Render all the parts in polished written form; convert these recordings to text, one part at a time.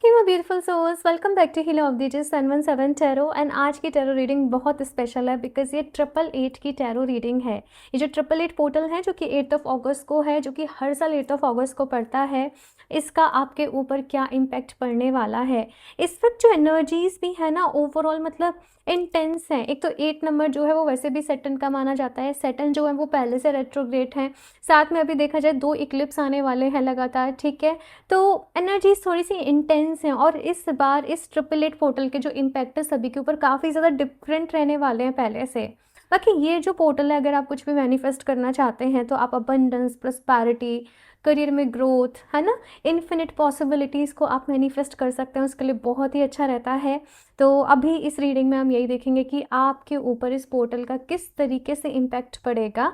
Hey my beautiful souls, welcome back to healing of the ages 717 tarot. And आज की tarot reading बहुत special है because ये 888 की टैरो रीडिंग है। ये जो 888 पोर्टल है जो कि 8 अगस्त को है, जो कि हर साल 8 अगस्त को पड़ता है, इसका आपके ऊपर क्या इम्पैक्ट पड़ने वाला है। इस वक्त जो एनर्जीज भी है ना, ओवरऑल मतलब इंटेंस है। एक तो 8 नंबर जो है वो वैसे भी सैटर्न का माना जाता है। सैटर्न जो है वो पहले से रेट्रोग्रेड है। साथ में अभी देखा जाए 2 इक्लिप्स आने वाले हैं लगातार, ठीक है। तो एनर्जीज थोड़ी सी इंटेंस हैं और इस बार इस 888 पोर्टल के जो इम्पैक्ट है सभी के ऊपर काफ़ी ज़्यादा डिफरेंट रहने वाले हैं पहले से। बाकी ये जो पोर्टल है, अगर आप कुछ भी मैनिफेस्ट करना चाहते हैं तो आप अबंडेंस, प्रॉस्पेरिटी, करियर में ग्रोथ, है ना, इन्फिनिट पॉसिबिलिटीज़ को आप मैनिफेस्ट कर सकते हैं। उसके लिए बहुत ही अच्छा रहता है। तो अभी इस रीडिंग में हम यही देखेंगे कि आपके ऊपर इस पोर्टल का किस तरीके से इम्पैक्ट पड़ेगा।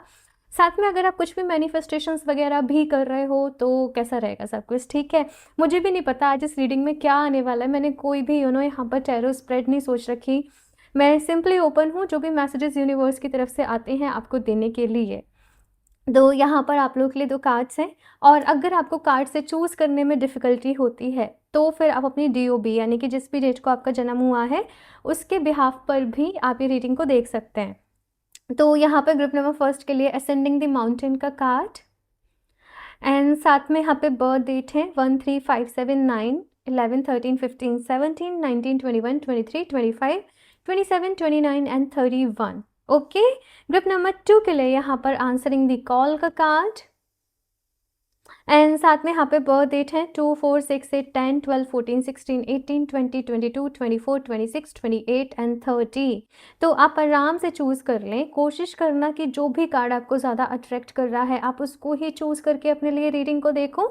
साथ में अगर आप कुछ भी मैनिफेस्टेशंस वगैरह भी कर रहे हो तो कैसा रहेगा सब कुछ, ठीक है। मुझे भी नहीं पता आज इस रीडिंग में क्या आने वाला है। मैंने कोई भी यहाँ पर टैरो स्प्रेड नहीं सोच रखी। मैं सिंपली ओपन हूँ, जो भी मैसेजेस यूनिवर्स की तरफ से आते हैं आपको देने के लिए। तो यहाँ पर आप लोगों के लिए 2 कार्ड्स हैं और अगर आपको कार्ड से चूज़ करने में डिफ़िकल्टी होती है तो फिर आप अपनी DOB यानी कि जिस भी डेट को आपका जन्म हुआ है उसके बिहाफ पर भी आप ये रीडिंग को देख सकते हैं। तो यहाँ पे ग्रुप नंबर फर्स्ट के लिए असेंडिंग द माउंटेन का कार्ड, एंड साथ में यहाँ पे बर्थ डेट है 1 3 5 7 9 11 13 15 17 19 21 23 25 27 29 एंड 31। ओके। ग्रुप नंबर 2 के लिए यहाँ पर आंसरिंग द कॉल का कार्ड, एंड साथ में यहाँ पे बर्थ डेट है 2 4 6 8 10 12 14 16 18 20 22 24 26 28 एंड 30। तो आप आराम से चूज़ कर लें। कोशिश करना कि जो भी कार्ड आपको ज़्यादा अट्रैक्ट कर रहा है आप उसको ही चूज़ करके अपने लिए रीडिंग को देखो।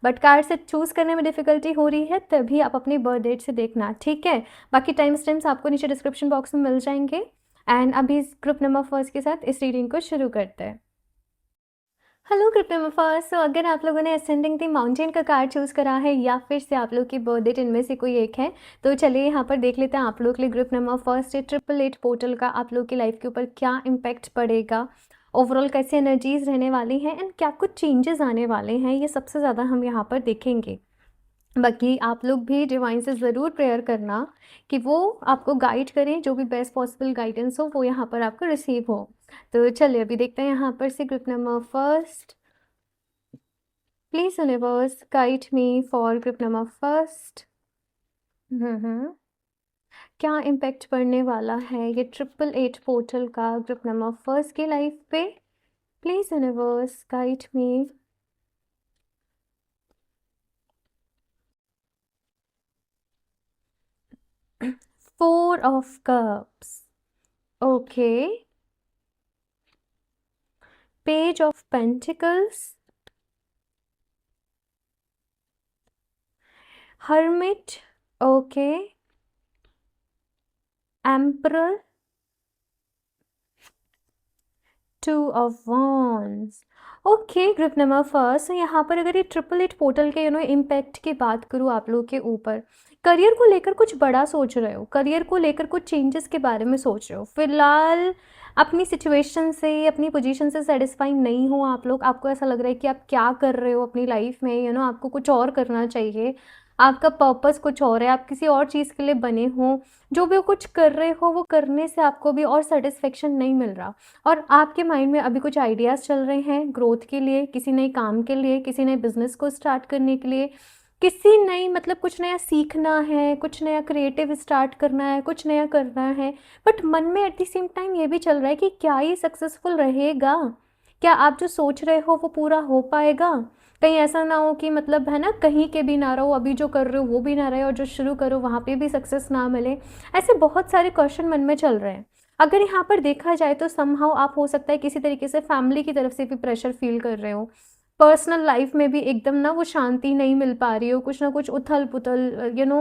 बट कार्ड से चूज़ करने में डिफ़िकल्टी हो रही है तभी आप अपनी बर्थ डेट से देखना, ठीक है। बाकी टाइम स्टैम्प्स आपको नीचे डिस्क्रिप्शन बॉक्स में मिल जाएंगे। एंड अभी इस ग्रुप नंबर फर्स्ट के साथ इस रीडिंग को शुरू करते हैं। Hello group number first. अगर आप लोगों ने असेंडिंग द माउंटेन का कार्ड चूज़ करा है या फिर से आप लोग की बर्थ डेट इनमें से कोई एक है तो चलिए यहाँ पर देख लेते हैं आप लोग के लिए ग्रुप नंबर फर्स्ट 888 पोर्टल का आप लोग की लाइफ के ऊपर क्या इम्पैक्ट पड़ेगा, ओवरऑल कैसी एनर्जीज रहने वाली हैं एंड क्या कुछ चेंजेस आने वाले हैं, ये सबसे ज़्यादा हम यहाँ पर देखेंगे। बाकी आप लोग भी डिवाइन से ज़रूर प्रेयर करना कि वो आपको गाइड करें, जो भी बेस्ट पॉसिबल गाइडेंस हो वो यहाँ पर आपको रिसीव हो। तो चलिए अभी देखते हैं यहाँ पर से group number first. Please universe guide me for group number first. क्या इम्पैक्ट पड़ने वाला है ये 888 पोर्टल का ग्रुप नंबर फर्स्ट की लाइफ पे। Please universe guide me. 4 of cups, okay. Page of pentacles, hermit, okay, emperor, 2 of wands, okay. Group number first, यहाँ पर अगर ये 888 पोर्टल के इम्पैक्ट की बात करूँ आप लोग के ऊपर, करियर को लेकर कुछ बड़ा सोच रहे हो, करियर को लेकर कुछ चेंजेस के बारे में सोच रहे हो, फिलहाल अपनी सिचुएशन से, अपनी पोजीशन से सेटिस्फाई नहीं हो आप लोग। आपको ऐसा लग रहा है कि आप क्या कर रहे हो अपनी लाइफ में, आपको कुछ और करना चाहिए, आपका पर्पस कुछ और है, आप किसी और चीज़ के लिए बने हो। जो भी कुछ कर रहे हो वो करने से आपको भी और सेटिस्फेक्शन नहीं मिल रहा और आपके माइंड में अभी कुछ आइडियाज़ चल रहे हैं ग्रोथ के लिए, किसी नए काम के लिए, किसी नए बिजनेस को स्टार्ट करने के लिए, किसी नई मतलब कुछ नया सीखना है, कुछ नया क्रिएटिव स्टार्ट करना है, कुछ नया करना है। बट मन में एट द सेम टाइम ये भी चल रहा है कि क्या ये सक्सेसफुल रहेगा, क्या आप जो सोच रहे हो वो पूरा हो पाएगा। कहीं ऐसा ना हो कि मतलब है ना, कहीं के भी ना रहो, अभी जो कर रहे हो वो भी ना रहे और जो शुरू करो वहाँ पे भी सक्सेस ना मिले। ऐसे बहुत सारे क्वेश्चन मन में चल रहे हैं। अगर यहाँ पर देखा जाए तो समहाउ आप हो सकता है किसी तरीके से फैमिली की तरफ से भी प्रेशर फील कर रहे हो। पर्सनल लाइफ में भी एकदम ना वो शांति नहीं मिल पा रही हो, कुछ ना कुछ उथल पुथल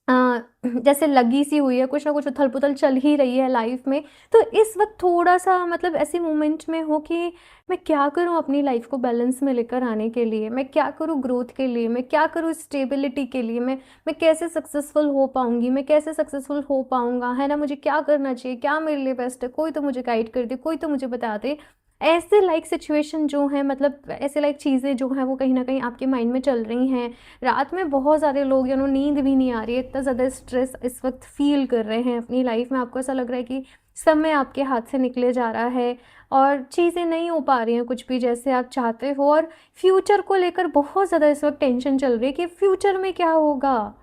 जैसे लगी सी हुई है, कुछ ना कुछ उथल पुथल चल ही रही है लाइफ में। तो इस वक्त थोड़ा सा मतलब ऐसे मोमेंट में हो कि मैं क्या करूं अपनी लाइफ को बैलेंस में लेकर आने के लिए, मैं क्या करूं ग्रोथ के लिए, मैं क्या करूं स्टेबिलिटी के लिए, मैं कैसे सक्सेसफुल हो पाऊंगी, मैं कैसे सक्सेसफुल हो पाऊंगा, है ना, मुझे क्या करना चाहिए, क्या मेरे लिए बेस्ट है, कोई तो मुझे गाइड कर दे, कोई तो मुझे बता दे। ऐसे लाइक सिचुएशन जो हैं, मतलब ऐसे लाइक चीज़ें जो हैं वो कहीं न कहीं आपके माइंड में चल रही हैं। रात में बहुत सारे लोग नींद भी नहीं आ रही है, इतना ज़्यादा स्ट्रेस इस वक़्त फ़ील कर रहे हैं अपनी लाइफ़ में। आपको ऐसा लग रहा है कि समय आपके हाथ से निकले जा रहा है और चीज़ें नहीं हो पा रही हैं कुछ भी जैसे आप चाहते हो, और फ्यूचर को लेकर बहुत ज़्यादा इस वक़्त टेंशन चल रही है कि फ्यूचर में क्या होगा?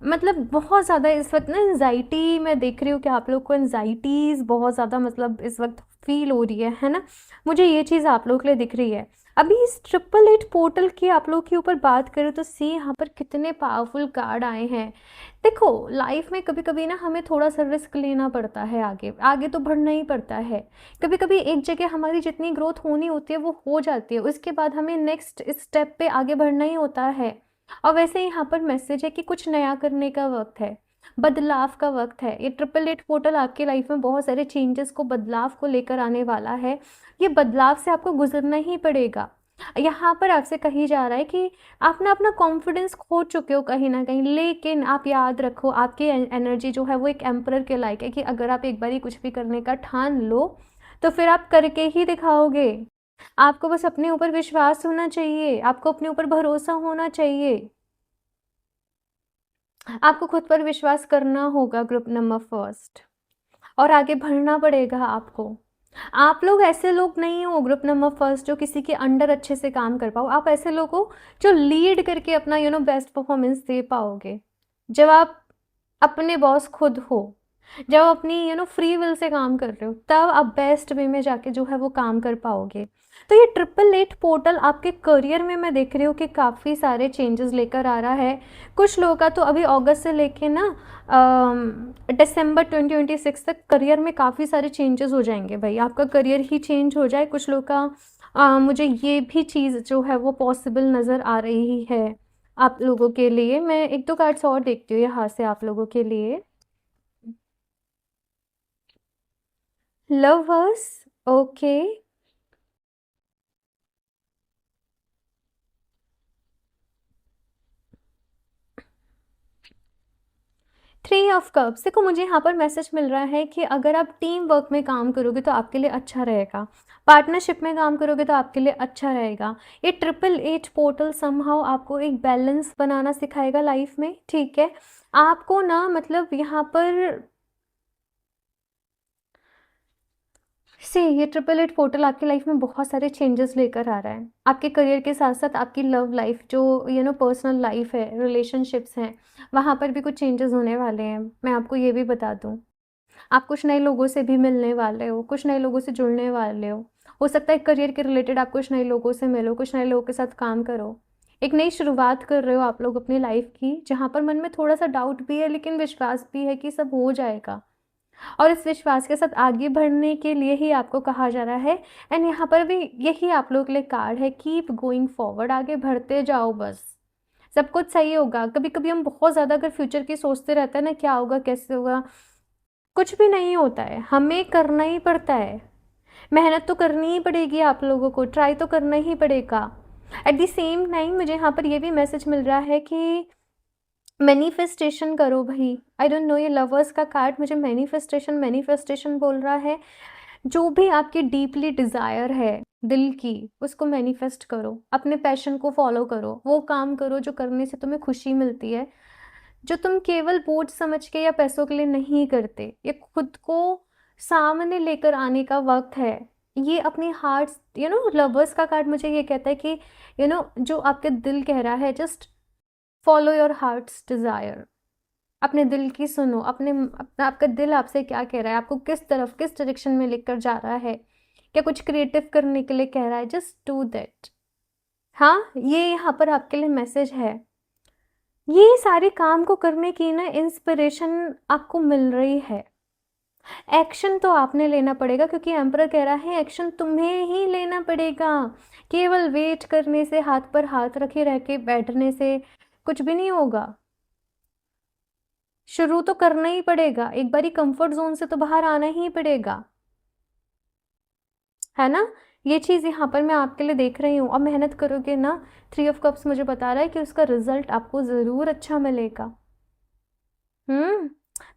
मतलब बहुत ज़्यादा इस वक़्त ना एंग्ज़ायटी मैं देख रही हूँ कि आप लोग को एंग्ज़ायटीज़ बहुत ज़्यादा मतलब इस वक़्त फ़ील हो रही है ना? मुझे ये चीज़ आप लोगों के लिए दिख रही है। अभी इस 888 पोर्टल की आप लोग के ऊपर बात करूँ तो सी यहाँ पर कितने पावरफुल कार्ड आए हैं। देखो, लाइफ़ में कभी-कभी ना हमें थोड़ा-सा रिस्क लेना पड़ता है आगे, आगे तो बढ़ना ही पड़ता है। कभी-कभी एक जगह हमारी जितनी ग्रोथ होनी होती है वो हो जाती है, उसके बाद हमें नेक्स्ट स्टेप पे आगे बढ़ना ही होता है। और वैसे ही यहाँ पर मैसेज है कि कुछ नया करने का वक्त है, बदलाव का वक्त है। ये 888 पोर्टल आपकी लाइफ में बहुत सारे चेंजेस को, बदलाव को लेकर आने वाला है। ये बदलाव से आपको गुजरना ही पड़ेगा। यहाँ पर आपसे कही जा रहा है कि आप ना अपना कॉन्फिडेंस खो चुके हो कहीं ना कहीं, लेकिन आप याद रखो आपकी एनर्जी जो है वो एक एम्परर के लायक है कि अगर आप एक बारी कुछ भी करने का ठान लो तो फिर आप करके ही दिखाओगे। आपको बस अपने ऊपर विश्वास होना चाहिए, आपको अपने ऊपर भरोसा होना चाहिए, आपको खुद पर विश्वास करना होगा ग्रुप नंबर फर्स्ट, और आगे बढ़ना पड़ेगा आपको। आप लोग ऐसे लोग नहीं हो ग्रुप नंबर फर्स्ट जो किसी के अंडर अच्छे से काम कर पाओ। आप ऐसे लोग हो जो लीड करके अपना बेस्ट परफॉर्मेंस दे पाओगे। जब आप अपने बॉस खुद हो, जब अपनी फ्री विल से काम कर रहे हो, तब आप बेस्ट वे में जाके जो है वो काम कर पाओगे। तो ये 888 पोर्टल आपके करियर में मैं देख रही हूँ कि काफ़ी सारे चेंजेस लेकर आ रहा है। कुछ लोगों का तो अभी अगस्त से लेके ना दिसंबर 2026 तक करियर में काफ़ी सारे चेंजेस हो जाएंगे। भाई आपका करियर ही चेंज हो जाए, कुछ लोग का मुझे ये भी चीज़ जो है वो पॉसिबल नज़र आ रही है आप लोगों के लिए। मैं एक दो कार्ड्स और देखती हूँ यहाँ से आप लोगों के लिए। Lovers, okay. 3 ऑफ कप्स, देखो मुझे यहाँ पर मैसेज मिल रहा है कि अगर आप टीम वर्क में काम करोगे तो आपके लिए अच्छा रहेगा, पार्टनरशिप में काम करोगे तो आपके लिए अच्छा रहेगा। ये 888 पोर्टल समहाउ आपको एक बैलेंस बनाना सिखाएगा लाइफ में, ठीक है। आपको ना मतलब यहाँ पर से ये 888 पोर्टल आपकी लाइफ में बहुत सारे चेंजेस लेकर आ रहा है। आपके करियर के साथ साथ आपकी लव लाइफ जो पर्सनल लाइफ है, रिलेशनशिप्स हैं, वहाँ पर भी कुछ चेंजेस होने वाले हैं। मैं आपको ये भी बता दूँ, आप कुछ नए लोगों से भी मिलने वाले हो, कुछ नए लोगों से जुड़ने वाले हो सकता है करियर के रिलेटेड आप कुछ नए लोगों से मिलो, कुछ नए लोगों के साथ काम करो। एक नई शुरुआत कर रहे हो आप लोग अपनी लाइफ की, जहाँ पर मन में थोड़ा सा डाउट भी है लेकिन विश्वास भी है कि सब हो जाएगा। और इस विश्वास के साथ आगे बढ़ने के लिए ही आपको कहा जा रहा है। एंड यहाँ पर भी यही आप लोग के लिए कार्ड है, कीप गोइंग फॉरवर्ड, आगे बढ़ते जाओ बस, सब कुछ सही होगा। कभी कभी हम बहुत ज़्यादा अगर फ्यूचर की सोचते रहते हैं ना, क्या होगा कैसे होगा, कुछ भी नहीं होता है, हमें करना ही पड़ता है। मेहनत तो करनी ही पड़ेगी, आप लोगों को ट्राई तो करना ही पड़ेगा। एट द सेम टाइम मुझे यहाँ पर ये भी मैसेज मिल रहा है कि मैनिफेस्टेशन करो भाई। आई डोंट नो, ये लवर्स का कार्ड मुझे मैनिफेस्टेशन मैनिफेस्टेशन बोल रहा है। जो भी आपकी डीपली डिज़ायर है दिल की, उसको मैनिफेस्ट करो, अपने पैशन को फॉलो करो, वो काम करो जो करने से तुम्हें खुशी मिलती है, जो तुम केवल बोझ समझ के या पैसों के लिए नहीं करते। ये खुद को सामने लेकर आने का वक्त है। ये अपनी हार्ट, लवर्स का कार्ड मुझे ये कहता है कि जो आपके दिल कह रहा है, just follow your hearts desire. अपने दिल की सुनो, आपका दिल आपसे क्या कह रहा है, आपको किस तरफ किस डायरेक्शन में लेकर जा रहा है, क्या कुछ क्रिएटिव करने के लिए कह रहा है, जस्ट डू दैट। हाँ, ये यहाँ पर आपके लिए मैसेज है। ये सारे काम को करने की ना इंस्पिरेशन आपको मिल रही है। एक्शन तो आपने लेना पड़ेगा क्योंकि एम्परर कह रहा है एक्शन तुम्हें ही लेना पड़ेगा। केवल वेट करने से, हाथ पर हाथ रखे रह के बैठने से कुछ भी नहीं होगा। शुरू तो करना ही पड़ेगा, एक बारी कंफर्ट जोन से तो बाहर आना ही पड़ेगा, है ना। ये चीज़ यहाँ पर मैं आपके लिए देख रही हूँ, और मेहनत करोगे ना, 3 ऑफ कप्स मुझे बता रहा है कि उसका रिजल्ट आपको ज़रूर अच्छा मिलेगा।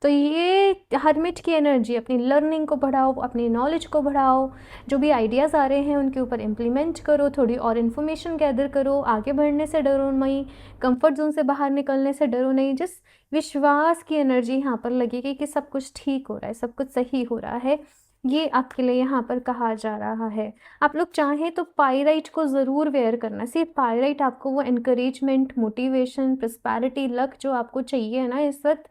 तो ये हर्मिट की एनर्जी, अपनी लर्निंग को बढ़ाओ, अपनी नॉलेज को बढ़ाओ, जो भी आइडियाज़ आ रहे हैं उनके ऊपर इम्प्लीमेंट करो, थोड़ी और इन्फॉर्मेशन गैदर करो, आगे बढ़ने से डरो नहीं, कंफर्ट जोन से बाहर निकलने से डरो नहीं, जिस विश्वास की एनर्जी यहाँ पर लगेगी कि सब कुछ ठीक हो रहा है, सब कुछ सही हो रहा है, ये आपके लिए यहाँ पर कहा जा रहा है। आप लोग चाहें तो पायराइट को ज़रूर वेयर करना। सिर्फ पायराइट आपको वो एनकरेजमेंट, मोटिवेशन, प्रस्पैरिटी, लक जो आपको चाहिए है ना इस वक्त,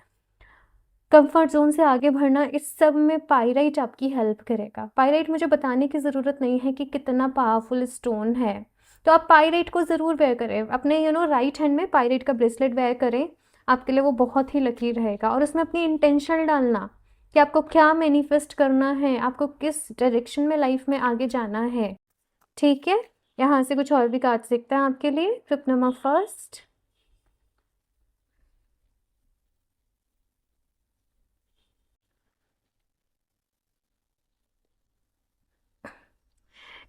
कंफर्ट ज़ोन से आगे बढ़ना, इस सब में पाइराइट आपकी हेल्प करेगा। पाइराइट मुझे बताने की ज़रूरत नहीं है कि कितना पावरफुल स्टोन है, तो आप पाइराइट को ज़रूर वेयर करें अपने राइट हैंड में, पाइराइट का ब्रेसलेट वेयर करें, आपके लिए वो बहुत ही लकी रहेगा। और उसमें अपनी इंटेंशन डालना कि आपको क्या मैनिफेस्ट करना है, आपको किस डायरेक्शन में लाइफ में आगे जाना है। ठीक है, यहाँ से कुछ और भी कार्ड्स दिखते हैं आपके लिए। Group number first,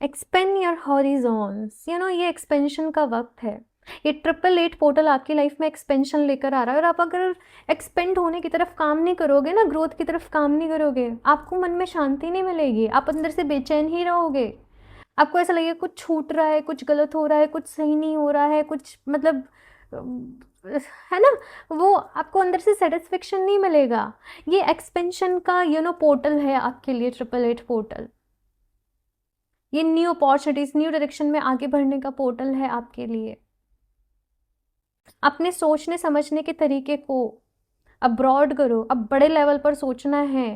expand your horizons. ये एक्सपेंशन का वक्त है। ये 888 पोर्टल आपकी लाइफ में एक्सपेंशन लेकर आ रहा है, और आप अगर एक्सपेंड होने की तरफ काम नहीं करोगे ना, ग्रोथ की तरफ काम नहीं करोगे, आपको मन में शांति नहीं मिलेगी, आप अंदर से बेचैन ही रहोगे। आपको ऐसा लगेगा कुछ छूट रहा है, कुछ गलत हो रहा है, कुछ सही नहीं हो रहा है, कुछ मतलब है ना, वो आपको अंदर से सेटिस्फेक्शन नहीं मिलेगा। ये एक्सपेंशन का पोर्टल है आपके लिए, 888 पोर्टल। ये न्यू अपॉर्चुनिटीज, न्यू डायरेक्शन में आगे बढ़ने का पोर्टल है आपके लिए। अपने सोचने समझने के तरीके को अब ब्रॉड करो, अब बड़े लेवल पर सोचना है,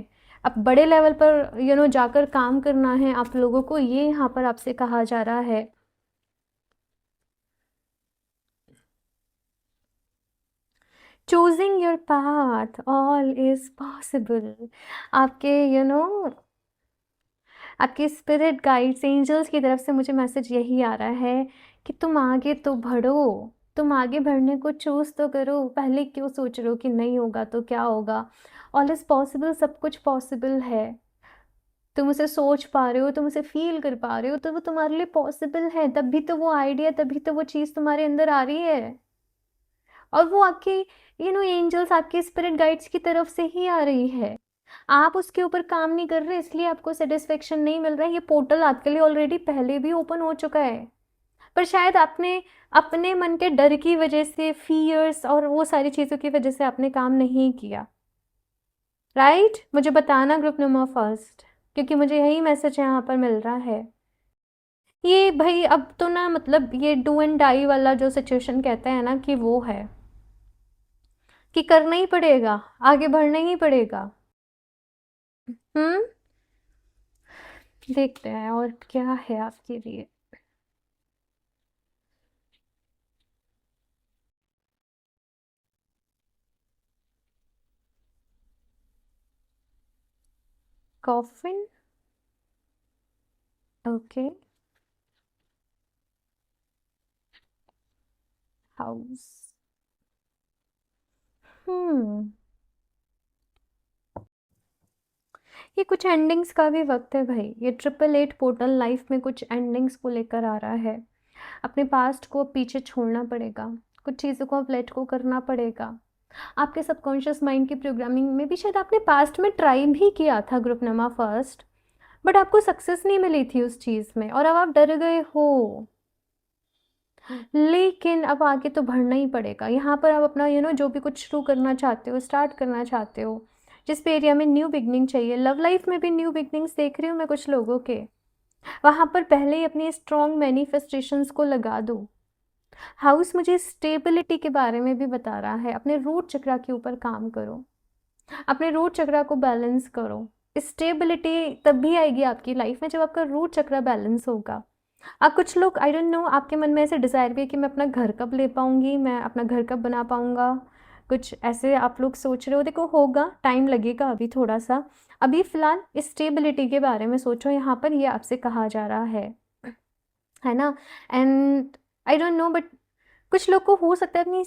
अब बड़े लेवल पर जाकर काम करना है आप लोगों को, ये यहाँ पर आपसे कहा जा रहा है। Choosing your path, all is possible. आपके आपके स्पिरिट गाइड्स, एंजल्स की तरफ से मुझे मैसेज यही आ रहा है कि तुम आगे तो बढ़ो, तुम आगे बढ़ने को चूज़ तो करो। पहले क्यों सोच रहे हो कि नहीं होगा तो क्या होगा। ऑल इज़ पॉसिबल, सब कुछ पॉसिबल है। तुम उसे सोच पा रहे हो, तुम उसे फील कर पा रहे हो, तो वो तुम्हारे लिए पॉसिबल है। तभी तो वो आइडिया, तभी तो वो चीज़ तुम्हारे अंदर आ रही है, और वो आपके एंजल्स, आपके स्पिरिट गाइड्स की तरफ से ही आ रही है। आप उसके ऊपर काम नहीं कर रहे, इसलिए आपको सेटिस्फेक्शन नहीं मिल रहा है। ये पोर्टल आपके लिए ऑलरेडी पहले भी ओपन हो चुका है, पर शायद आपने अपने मन के डर की वजह से, फियर्स और वो सारी चीज़ों की वजह से आपने काम नहीं किया। राइट, मुझे बताना ग्रुप नंबर फर्स्ट, क्योंकि मुझे यही मैसेज यहाँ पर मिल रहा है। ये भाई अब तो ना, मतलब ये डू एंड डाई वाला जो सिचुएशन कहते हैं ना, कि वो है कि करना ही पड़ेगा, आगे बढ़ना ही पड़ेगा। हम्म, देखते हैं और क्या है आपके लिए। कॉफिन, ओके, हाउस, हम्म, ये कुछ एंडिंग्स का भी वक्त है भाई। ये 888 पोर्टल लाइफ में कुछ एंडिंग्स को लेकर आ रहा है। अपने पास्ट को पीछे छोड़ना पड़ेगा, कुछ चीज़ों को अब लेट को करना पड़ेगा। आपके सबकॉन्शियस माइंड की प्रोग्रामिंग में भी शायद आपने पास्ट में ट्राई भी किया था ग्रुप नमा फर्स्ट, बट आपको सक्सेस नहीं मिली थी उस चीज़ में, और अब आप डर गए हो। लेकिन अब आगे तो बढ़ना ही पड़ेगा। यहाँ पर आप अपना जो भी कुछ शुरू करना चाहते हो, स्टार्ट करना चाहते हो, जिस भी एरिया में न्यू बिगनिंग चाहिए, लव लाइफ में भी न्यू बिगनिंग्स देख रही हूँ मैं कुछ लोगों के, वहाँ पर पहले ही अपनी स्ट्रॉन्ग मैनिफेस्टेशंस को लगा दो। हाउस मुझे स्टेबिलिटी के बारे में भी बता रहा है। अपने रूट चक्रा के ऊपर काम करो, अपने रूट चक्रा को बैलेंस करो। स्टेबिलिटी तभी आएगी आपकी लाइफ में जब आपका रूट चक्रा बैलेंस होगा। अब कुछ लोग, आई डोंट नो, आपके मन में ऐसे डिज़ायर भी है कि मैं अपना घर कब ले पाऊँगी, मैं अपना घर कब बना पाऊँगा, कुछ ऐसे आप लोग सोच रहे हो। देखो होगा, टाइम लगेगा अभी थोड़ा सा। अभी फ़िलहाल स्टेबिलिटी के बारे में सोचो, यहाँ पर ये आपसे कहा जा रहा है ना। And I don't know, but कुछ लोग को हो सकता है अपनी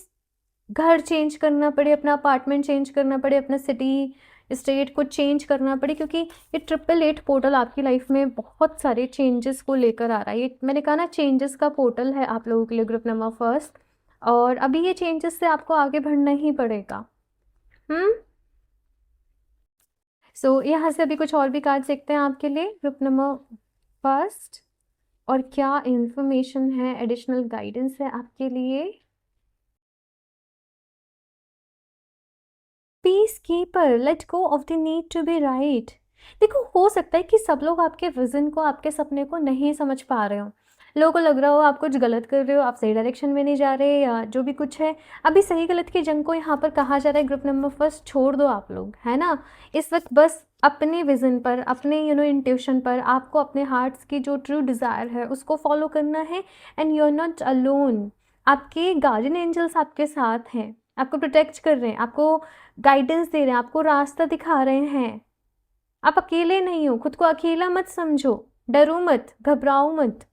घर चेंज करना पड़े, अपना अपार्टमेंट चेंज करना पड़े, अपना सिटी स्टेट को चेंज करना पड़े, क्योंकि ये 888 पोर्टल आपकी लाइफ में बहुत सारे चेंजेस को लेकर आ रहा है। ये मैंने कहा ना, चेंजेस का पोर्टल है आप लोगों के लिए ग्रुप नंबर फर्स्ट, और अभी ये चेंजेस से आपको आगे बढ़ना ही पड़ेगा। हम्म, सो यहाँ से अभी कुछ और भी कार्ड्स देखते हैं आपके लिए ग्रुप नंबर फर्स्ट, और क्या इंफॉर्मेशन है, एडिशनल गाइडेंस है आपके लिए। Peace keeper, let go of the need to be right. देखो, हो सकता है कि सब लोग आपके विजन को, आपके सपने को नहीं समझ पा रहे हो। लोगों को लग रहा हो आप कुछ गलत कर रहे हो, आप सही डायरेक्शन में नहीं जा रहे, या जो भी कुछ है। अभी सही गलत की जंग को यहाँ पर कहा जा रहा है ग्रुप नंबर फर्स्ट, छोड़ दो आप लोग, है ना। इस वक्त बस अपने विजन पर, अपने इंट्यूशन पर, आपको अपने हार्ट्स की जो ट्रू डिज़ायर है उसको फॉलो करना है। And you are not alone. आपके गार्डियन एंजल्स आपके साथ हैं, आपको प्रोटेक्ट कर रहे हैं, आपको गाइडेंस दे रहे हैं, आपको रास्ता दिखा रहे हैं। आप अकेले नहीं हो, खुद को अकेला मत समझो, डरो मत, घबराओ मत,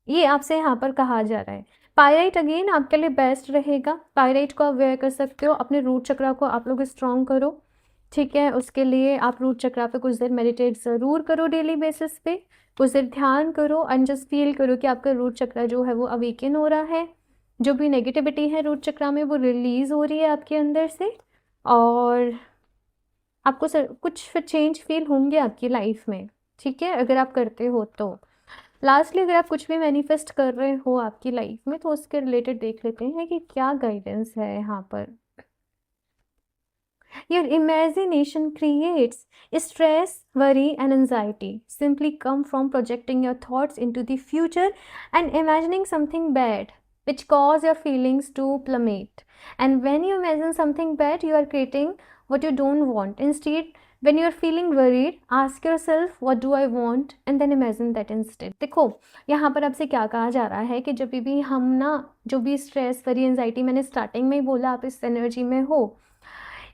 ये आपसे यहाँ पर कहा जा रहा है। पायराइट अगेन आपके लिए बेस्ट रहेगा। पायराइट को आप वेयर कर सकते हो, अपने रूट चक्रा को आप लोग स्ट्रॉन्ग करो, ठीक है। उसके लिए आप रूट चक्रा पे कुछ देर मेडिटेट ज़रूर करो, डेली बेसिस पे कुछ देर ध्यान करो, एंड जस्ट फील करो कि आपका रूट चक्रा जो है वो अवेकन हो रहा है। जो भी नेगेटिविटी है रूट चक्रा में वो रिलीज़ हो रही है आपके अंदर से, और आपको कुछ फिर चेंज फील होंगे आपकी लाइफ में, ठीक है, अगर आप करते हो तो। लास्टली, अगर आप कुछ भी मैनिफेस्ट कर रहे हो आपकी लाइफ में तो उसके रिलेटेड देख लेते हैं कि क्या गाइडेंस है यहाँ पर। Your imagination creates stress, worry and anxiety simply come from projecting your thoughts into the future and imagining something bad which cause your feelings to plummet. And when you imagine something bad, you are creating what you don't want. Instead, when you are feeling worried, ask yourself, what do I want? And then imagine that instead. देखो, यहाँ पर आपसे क्या कहा जा रहा है कि जब भी हम ना, जो भी स्ट्रेस, वरी, एंजाइटी, मैंने स्टार्टिंग में ही बोला, आप इस एनर्जी में हो।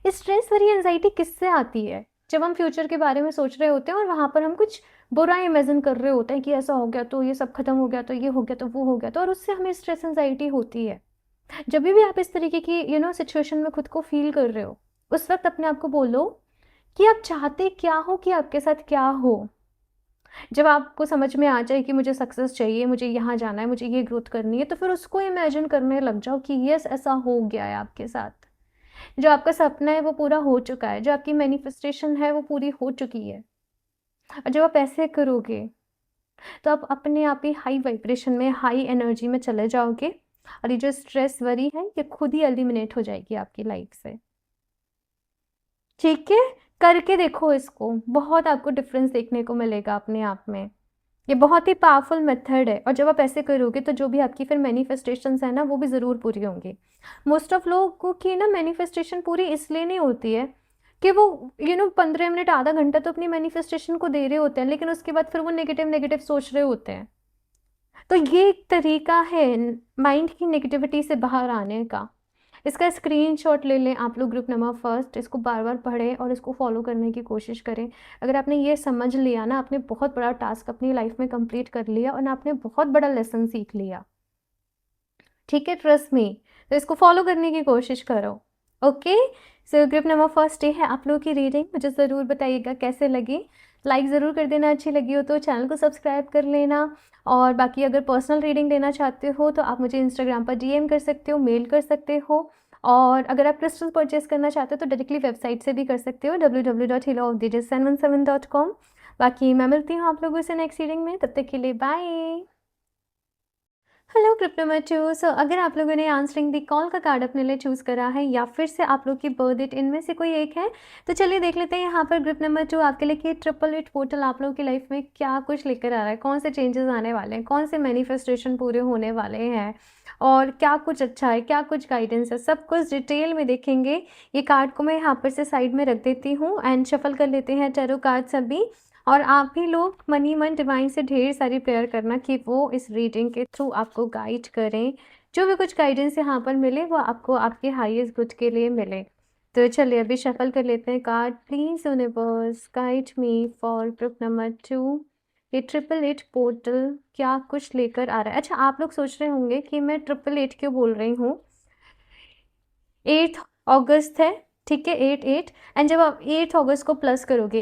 स्ट्रेस, वरी, एंजाइटी किससे आती है? जब हम फ्यूचर के बारे में सोच रहे होते हैं और वहाँ पर हम कुछ बुरा इमेजिन कर रहे होते हैं कि ऐसा हो गया तो ये सब खत्म हो गया, तो ये हो गया तो वो हो गया, तो और उससे हमें स्ट्रेस, एंजाइटी होती है। जब भी आप इस तरीके की सिचुएशन में खुद को फील कर रहे हो, उस वक्त अपने आप को बोलो कि आप चाहते क्या हो, कि आपके साथ क्या हो। जब आपको समझ में आ जाए कि मुझे सक्सेस चाहिए, मुझे यहाँ जाना है, मुझे ये ग्रोथ करनी है, तो फिर उसको इमेजिन करने लग जाओ कि यस, ऐसा हो गया है आपके साथ। जो आपका सपना है वो पूरा हो चुका है, जो आपकी मैनिफेस्टेशन है वो पूरी हो चुकी है। और जब आप ऐसे करोगे तो आप अपने आप ही हाई वाइब्रेशन में, हाई एनर्जी में चले जाओगे, और ये जो स्ट्रेस, वरी है, ये खुद ही एलिमिनेट हो जाएगी आपकी लाइफ से, ठीक है। करके देखो इसको, बहुत आपको डिफरेंस देखने को मिलेगा अपने आप में। ये बहुत ही पावरफुल मेथड है, और जब आप ऐसे करोगे तो जो भी आपकी फिर मैनिफेस्टेशंस है ना, वो भी ज़रूर पूरी होंगी। मोस्ट ऑफ लोगों की ना मैनिफेस्टेशन पूरी इसलिए नहीं होती है कि वो 15 मिनट, आधा घंटा तो अपनी मैनिफेस्टेशन को दे रहे होते हैं, लेकिन उसके बाद फिर वो नेगेटिव नेगेटिव सोच रहे होते हैं। तो ये एक तरीका है माइंड की नेगेटिविटी से बाहर आने का। इसका स्क्रीनशॉट ले लें आप लोग ग्रुप नंबर फर्स्ट, इसको बार बार पढ़ें और इसको फॉलो करने की कोशिश करें। अगर आपने ये समझ लिया ना, आपने बहुत बड़ा टास्क अपनी लाइफ में कंप्लीट कर लिया, और आपने बहुत बड़ा लेसन सीख लिया, ठीक है, ट्रस्ट मी। तो इसको फॉलो करने की कोशिश करो, okay. So group number first ये है आप लोगों की रीडिंग। मुझे ज़रूर बताइएगा कैसे लगी, लाइक ज़रूर कर देना अच्छी लगी हो तो, चैनल को सब्सक्राइब कर लेना। और बाकी अगर पर्सनल रीडिंग लेना चाहते हो तो आप मुझे इंस्टाग्राम पर डीएम कर सकते हो, मेल कर सकते हो, और अगर आप क्रिस्टल परचेस करना चाहते हो तो डायरेक्टली वेबसाइट से भी कर सकते हो, www.healerofthedays717.com। बाकी मैं मिलती हूँ आप लोगों से नेक्स्ट रीडिंग में, तब तक के लिए बाय। Hello group number 2। सो अगर आप लोगों ने आंसरिंग द कॉल का कार्ड अपने लिए चूज़ करा है, या फिर से आप लोग की बर्थ डेट इनमें से कोई एक है, तो चलिए देख लेते हैं यहाँ पर ग्रुप नंबर 2 आपके लिए कि 888 पोर्टल आप लोगों की लाइफ में क्या कुछ लेकर आ रहा है, कौन से चेंजेस आने वाले हैं, कौन से मैनिफेस्टेशन पूरे होने वाले हैं, और क्या कुछ अच्छा है, क्या कुछ गाइडेंस है, सब कुछ डिटेल में देखेंगे। ये कार्ड को मैं यहाँ पर से साइड में रख देती हूँ एंड शफल कर लेते हैं टैरो कार्ड सभी। और आप भी लोग मनी मन डिवाइन से ढेर सारी प्रेयर करना कि वो इस रीडिंग के थ्रू आपको गाइड करें। जो भी कुछ गाइडेंस यहाँ पर मिले वो आपको आपके हाईएस्ट गुड के लिए मिले। तो चलिए अभी शफल कर लेते हैं card. Please universe guide me for group number 2। ये 888 पोर्टल क्या कुछ लेकर आ रहा है। अच्छा, आप लोग सोच रहे होंगे कि मैं 888 क्यों बोल रही हूँ। 8 अगस्त है, ठीक है, 8 एंड जब आप 8 अगस्त को प्लस करोगे,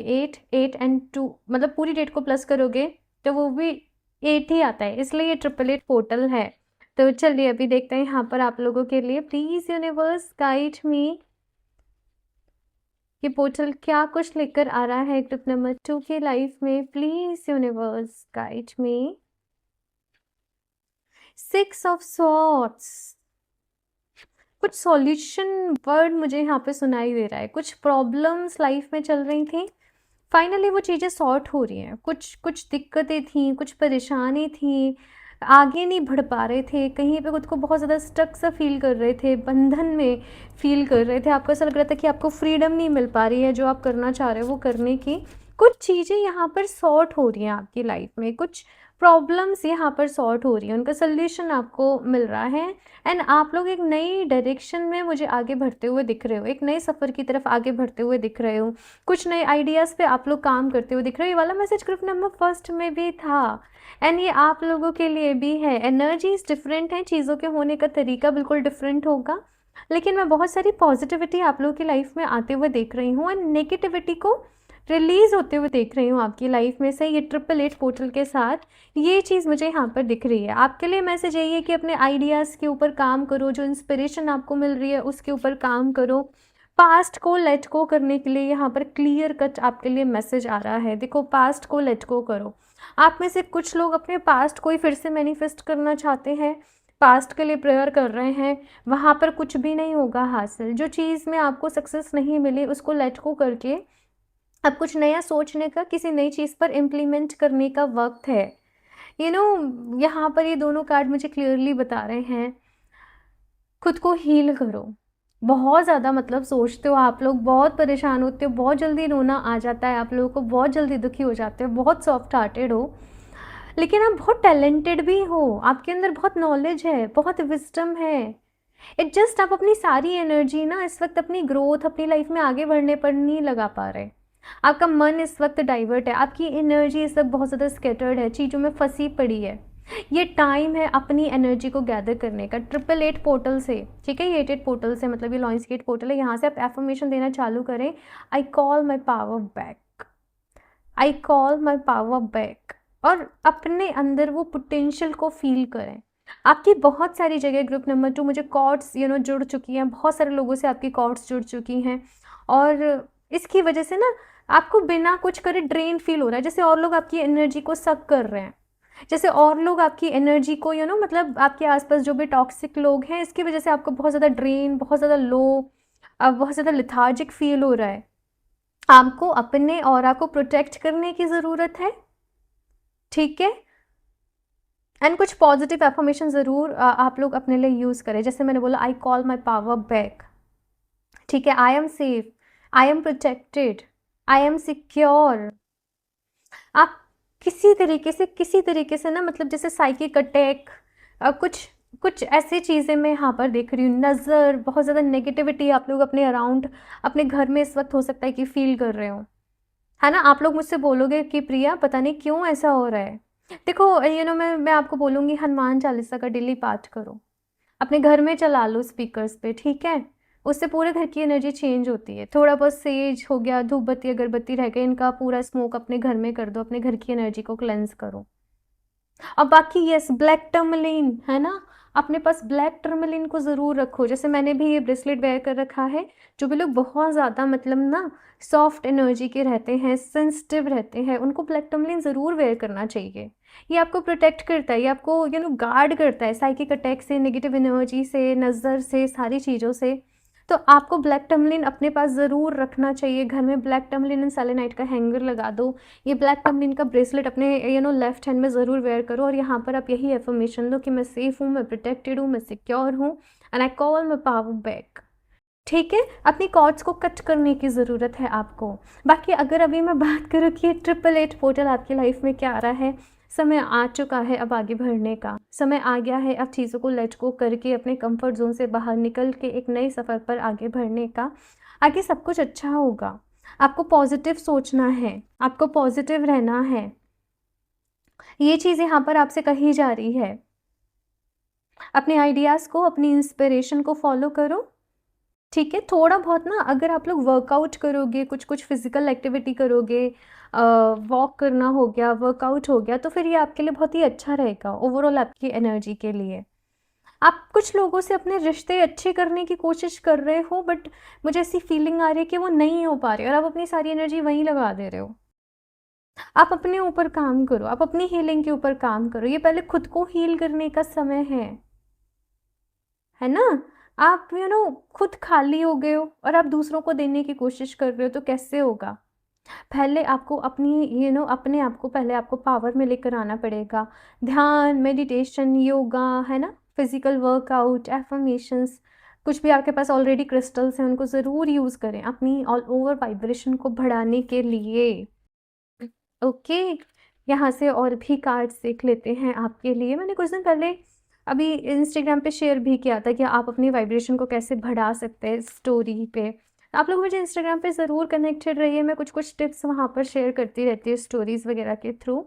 8 एंड 2 मतलब पूरी डेट को प्लस करोगे तो वो भी 8 ही आता है, इसलिए ये 888 पोर्टल है। तो चलिए अभी देखते हैं यहाँ पर आप लोगों के लिए। प्लीज़ यूनिवर्स गाइड मी ये पोर्टल क्या कुछ लेकर आ रहा है ग्रुप नंबर 2 की लाइफ में। Please universe guide me. 6 of swords. कुछ सॉल्यूशन वर्ड मुझे यहाँ पे सुनाई दे रहा है। कुछ प्रॉब्लम्स लाइफ में चल रही थी, फाइनली वो चीज़ें सॉर्ट हो रही हैं। कुछ कुछ दिक्कतें थी, कुछ परेशानी थी, आगे नहीं बढ़ पा रहे थे, कहीं पे खुद को बहुत ज़्यादा स्टक सा फील कर रहे थे, बंधन में फील कर रहे थे। आपको ऐसा लग रहा था कि आपको फ्रीडम नहीं मिल पा रही है जो आप करना चाह रहे हो वो करने की। कुछ चीज़ें यहाँ पर सॉर्ट हो रही हैं आपकी लाइफ में, कुछ प्रॉब्लम्स यहाँ पर सॉर्ट हो रही हैं, उनका सल्यूशन आपको मिल रहा है। एंड आप लोग एक नई डायरेक्शन में मुझे आगे बढ़ते हुए दिख रहे हो, एक नए सफ़र की तरफ आगे बढ़ते हुए दिख रहे हो, कुछ नए आइडियाज़ पे आप लोग काम करते हुए दिख रहे हो। ये वाला मैसेज ग्रुप नंबर फर्स्ट में भी था एंड ये आप लोगों के लिए भी है। एनर्जीज डिफरेंट हैं, चीज़ों के होने का तरीका बिल्कुल डिफरेंट होगा, लेकिन मैं बहुत सारी पॉजिटिविटी आप लोगों की लाइफ में आते हुए देख रही हूँ एंड नेगेटिविटी को रिलीज़ होते हुए देख रही हूँ आपकी लाइफ में से। ये 888 पोर्टल के साथ ये चीज़ मुझे यहाँ पर दिख रही है। आपके लिए मैसेज यही है कि अपने आइडियाज़ के ऊपर काम करो, जो इंस्पिरेशन आपको मिल रही है उसके ऊपर काम करो। पास्ट को लेट गो करने के लिए यहाँ पर क्लियर कट आपके लिए मैसेज आ रहा है। देखो, पास्ट को लेट गो करो। आप में से कुछ लोग अपने पास्ट को ही फिर से मैनिफेस्ट करना चाहते हैं, पास्ट के लिए प्रेयर कर रहे हैं, वहाँ पर कुछ भी नहीं होगा हासिल। जो चीज़ में आपको सक्सेस नहीं मिली उसको लेट गो करके अब कुछ नया सोचने का, किसी नई चीज़ पर इम्प्लीमेंट करने का वक्त है। यहाँ पर ये दोनों कार्ड मुझे क्लियरली बता रहे हैं, खुद को हील करो। बहुत ज़्यादा मतलब सोचते हो आप लोग, बहुत परेशान होते हो, बहुत जल्दी रोना आ जाता है आप लोगों को, बहुत जल्दी दुखी हो जाते हो, बहुत सॉफ्ट हार्टेड हो, लेकिन आप बहुत टैलेंटेड भी हो, आपके अंदर बहुत नॉलेज है, बहुत विजडम है। इट जस्ट आप अपनी सारी एनर्जी ना इस वक्त अपनी ग्रोथ, अपनी लाइफ में आगे बढ़ने पर नहीं लगा पा रहे। आपका मन इस वक्त डाइवर्ट है, आपकी एनर्जी इस वक्त बहुत ज़्यादा स्कैटर्ड है, चीज़ों में फंसी पड़ी है। ये टाइम है अपनी एनर्जी को गैदर करने का। 888 पोर्टल से, ठीक है, ये 88 पोर्टल से मतलब ये लॉन्च गेट पोर्टल है, यहाँ से आप एफर्मेशन देना चालू करें। I call my power back, I call my power back, और अपने अंदर वो पोटेंशियल को फील करें। आपकी बहुत सारी जगह ग्रुप नंबर 2 मुझे कॉर्ड्स जुड़ चुकी हैं, बहुत सारे लोगों से आपकी कॉर्ड्स जुड़ चुकी हैं, और इसकी वजह से ना आपको बिना कुछ करे ड्रेन फील हो रहा है, जैसे और लोग आपकी एनर्जी को सक कर रहे हैं, जैसे और लोग आपकी एनर्जी को मतलब आपके आसपास जो भी टॉक्सिक लोग हैं, इसकी वजह से आपको बहुत ज़्यादा ड्रेन, बहुत ज़्यादा लो, बहुत ज़्यादा लिथार्जिक फील हो रहा है। आपको अपने ऑरा को प्रोटेक्ट करने की ज़रूरत है, ठीक है। एंड कुछ पॉजिटिव एफर्मेशन ज़रूर आप लोग अपने लिए यूज़ करें, जैसे मैंने बोला I call my power back, ठीक है, I am safe, I am protected, I am secure. आप किसी तरीके से ना मतलब जैसे साइकिक अटैक, कुछ कुछ ऐसी चीज़ें मैं यहाँ पर देख रही हूँ। नज़र, बहुत ज़्यादा नेगेटिविटी आप लोग अपने अराउंड, अपने घर में इस वक्त हो सकता है कि फील कर रहे हो, है ना। आप लोग मुझसे बोलोगे कि प्रिया पता नहीं क्यों ऐसा हो रहा है। देखो मैं आपको बोलूँगी हनुमान चालीसा का डेली पाठ करो, अपने घर में चला लो स्पीकर्स पे, ठीक है। उससे पूरे घर की एनर्जी चेंज होती है। थोड़ा बहुत सेज हो गया, धूप बत्ती अगरबत्ती रह गई, इनका पूरा स्मोक अपने घर में कर दो, अपने घर की एनर्जी को क्लेंस करो। और बाकी यस, ब्लैक टर्मलिन है ना, अपने पास ब्लैक टर्मलिन को ज़रूर रखो। जैसे मैंने भी ये ब्रेसलेट वेयर कर रखा है। जो भी लोग बहुत ज़्यादा मतलब ना सॉफ्ट एनर्जी के रहते हैं, सेंसिटिव रहते हैं, उनको ब्लैक टर्मलिन ज़रूर वेयर करना चाहिए। ये आपको प्रोटेक्ट करता है, ये आपको गार्ड करता है साइकिक अटैक से, नेगेटिव एनर्जी से, नज़र से, सारी चीज़ों से। तो आपको ब्लैक टर्मलिन अपने पास ज़रूर रखना चाहिए। घर में ब्लैक टर्मलिन एंड सेलेनाइट का हैंगर लगा दो। ये ब्लैक टर्मलिन का ब्रेसलेट अपने लेफ्ट हैंड में ज़रूर वेयर करो, और यहाँ पर आप यही एफर्मेशन लो कि मैं सेफ़ हूँ, मैं प्रोटेक्टेड हूँ, मैं सिक्योर हूँ, and I call my power back, ठीक है। अपनी कॉर्ड्स को कट करने की ज़रूरत है आपको। बाकी अगर अभी मैं बात करूँ कि 888 पोर्टल आपकी लाइफ में क्या आ रहा है, समय आ चुका है अब आगे बढ़ने का। समय आ गया है अब चीज़ों को लेट गो करके अपने कंफर्ट जोन से बाहर निकल के एक नए सफ़र पर आगे बढ़ने का। आगे सब कुछ अच्छा होगा। आपको पॉजिटिव सोचना है, आपको पॉजिटिव रहना है, ये चीज़ यहाँ पर आपसे कही जा रही है। अपने आइडियाज़ को, अपनी इंस्पिरेशन को फॉलो करो, ठीक है। थोड़ा बहुत ना अगर आप लोग वर्कआउट करोगे, कुछ कुछ फिजिकल एक्टिविटी करोगे, वॉक करना हो गया, वर्कआउट हो गया, तो फिर ये आपके लिए बहुत ही अच्छा रहेगा ओवरऑल आपकी एनर्जी के लिए। आप कुछ लोगों से अपने रिश्ते अच्छे करने की कोशिश कर रहे हो, बट मुझे ऐसी फीलिंग आ रही है कि वो नहीं हो पा रही और आप अपनी सारी एनर्जी वहीं लगा दे रहे हो। आप अपने ऊपर काम करो, आप अपनी हीलिंग के ऊपर काम करो। ये पहले खुद को हील करने का समय है ना? आप खुद खाली हो गए हो और आप दूसरों को देने की कोशिश कर रहे हो, तो कैसे होगा? पहले आपको अपनी अपने आप को पहले आपको पावर में लेकर आना पड़ेगा। ध्यान, मेडिटेशन, योगा, है ना? फिज़िकल वर्कआउट, एफ़र्मेशंस, कुछ भी आपके पास ऑलरेडी क्रिस्टल्स हैं, उनको ज़रूर यूज़ करें अपनी ऑल ओवर वाइब्रेशन को बढ़ाने के लिए। ओके, यहाँ से और भी कार्ड्स देख लेते हैं आपके लिए। मैंने कुछ दिन पहले अभी इंस्टाग्राम पे शेयर भी किया था कि आप अपनी वाइब्रेशन को कैसे बढ़ा सकते हैं स्टोरी पे। आप लोग मुझे इंस्टाग्राम पे ज़रूर कनेक्टेड रहिए, मैं कुछ टिप्स वहाँ पर शेयर करती रहती हूँ स्टोरीज़ वगैरह के थ्रू।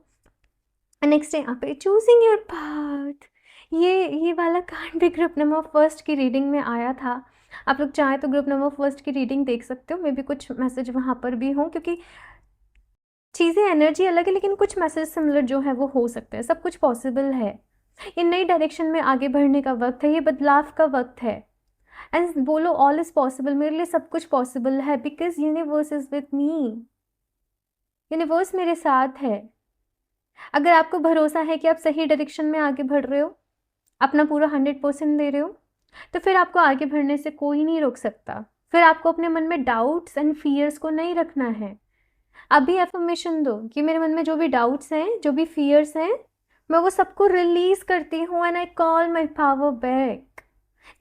नेक्स्ट है यहाँ पे चूजिंग योर पाथ। ये वाला कार्ड भी ग्रुप नंबर फर्स्ट की रीडिंग में आया था। आप लोग चाहें तो ग्रुप नंबर फर्स्ट की रीडिंग देख सकते हो, मे बी कुछ मैसेज वहाँ पर भी हों, क्योंकि चीज़ें एनर्जी अलग है लेकिन कुछ मैसेज सिमिलर जो है वो हो सकते हैं। सब कुछ पॉसिबल है। ये नई डायरेक्शन में आगे बढ़ने का वक्त है, ये बदलाव का वक्त है। एंड बोलो ऑल इज पॉसिबल, मेरे लिए सब कुछ पॉसिबल है, because universe is with me. Universe मेरे साथ है। अगर आपको भरोसा है कि आप सही डायरेक्शन में आगे बढ़ रहे हो, अपना पूरा 100% दे रहे हो, तो फिर आपको आगे बढ़ने से कोई नहीं रोक सकता। फिर आपको अपने मन में डाउट्स एंड फियर्स को नहीं रखना है। अभी एफर्मेशन दो कि मेरे मन में जो भी डाउट्स हैं, जो भी फियर्स हैं, मैं वो सबको रिलीज करती हूँ and I call my power back.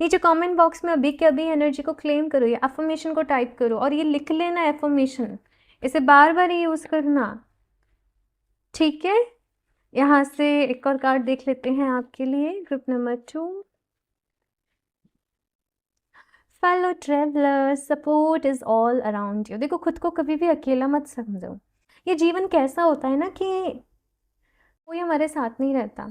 नीचे कमेंट बॉक्स में अभी के अभी एनर्जी को क्लेम करो, ये एफर्मेशन को टाइप करो और ये लिख लेना एफर्मेशन, इसे बार बार यूज करना, ठीक है? यहाँ से एक और कार्ड देख लेते हैं आपके लिए, group number 2। Fellow traveller, support is all around you. देखो, खुद को कभी भी अकेला मत समझो। ये जीवन कैसा होता है ना कि कोई हमारे साथ नहीं रहता।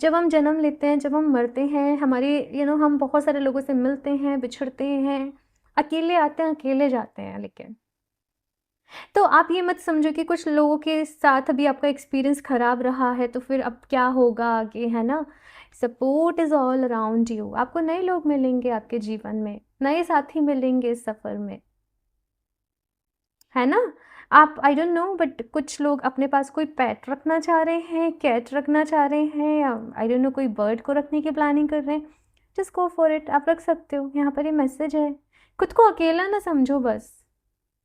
जब हम जन्म लेते हैं, जब हम मरते हैं, हमारे हम बहुत सारे लोगों से मिलते हैं, बिछड़ते हैं, अकेले आते हैं, अकेले जाते हैं। लेकिन तो आप ये मत समझो कि कुछ लोगों के साथ अभी आपका एक्सपीरियंस खराब रहा है तो फिर अब क्या होगा आगे, है ना? Support is all around you. आपको नए लोग मिलेंगे आपके जीवन में, नए साथी मिलेंगे इस सफ़र में, है ना? आप आई डोंट नो, बट कुछ लोग अपने पास कोई पेट रखना चाह रहे हैं, कैट रखना चाह रहे हैं, या आई डोंट नो कोई बर्ड को रखने की प्लानिंग कर रहे हैं। जस्ट गो फॉर इट, आप रख सकते हो। यहाँ पर ये मैसेज है, खुद को अकेला ना समझो, बस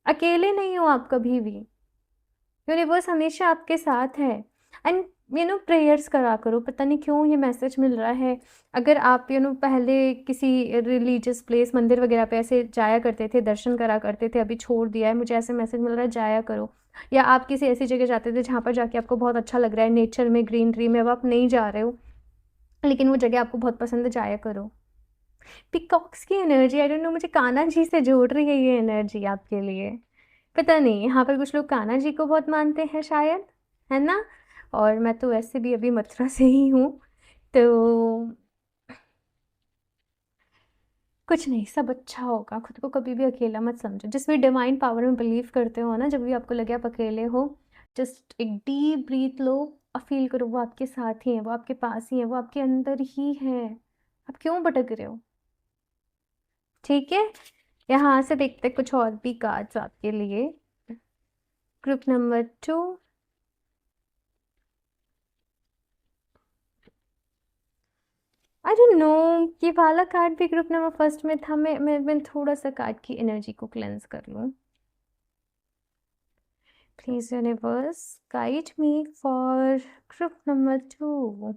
अकेले नहीं हो आप कभी भी। यूनिवर्स हमेशा आपके साथ है। एंड प्रेयर्स करा करो। पता नहीं क्यों ये मैसेज मिल रहा है। अगर आप पहले किसी रिलीजियस प्लेस, मंदिर वगैरह पे ऐसे जाया करते थे, दर्शन करा करते थे, अभी छोड़ दिया है, मुझे ऐसे मैसेज मिल रहा है जाया करो। या आप किसी ऐसी जगह जाते थे जहाँ पर जाके आपको बहुत अच्छा लग रहा है, नेचर में, ग्रीनरी में, अब आप नहीं जा रहे हो लेकिन वो जगह आपको बहुत पसंद है, जाया करो। पिकॉक्स की एनर्जी, आई डोंट नो, मुझे कान्हा जी से जोड़ रही है ये एनर्जी आपके लिए। पता नहीं, यहाँ पर कुछ लोग कान्हा जी को बहुत मानते हैं शायद, है ना? और मैं तो वैसे भी अभी मथुरा से ही हूँ, तो कुछ नहीं, सब अच्छा होगा। खुद को कभी भी अकेला मत समझो। जिस भी डिवाइन पावर में बिलीव करते हो ना, जब भी आपको लगे आप अकेले हो, जस्ट एक डीप ब्रीथ लो और फील करो वो आपके साथ ही है, वो आपके पास ही है, वो आपके अंदर ही है। आप क्यों भटक रहे हो? ठीक है, यहाँ से देखते कुछ और भी कार्ड्स आपके लिए। Group number 2, I don't know, ये वाला कार्ड भी ग्रुप नंबर फर्स्ट में था। मैं थोड़ा सा कार्ड की एनर्जी को क्लेंस कर लूँ। Please universe guide me for group number 2।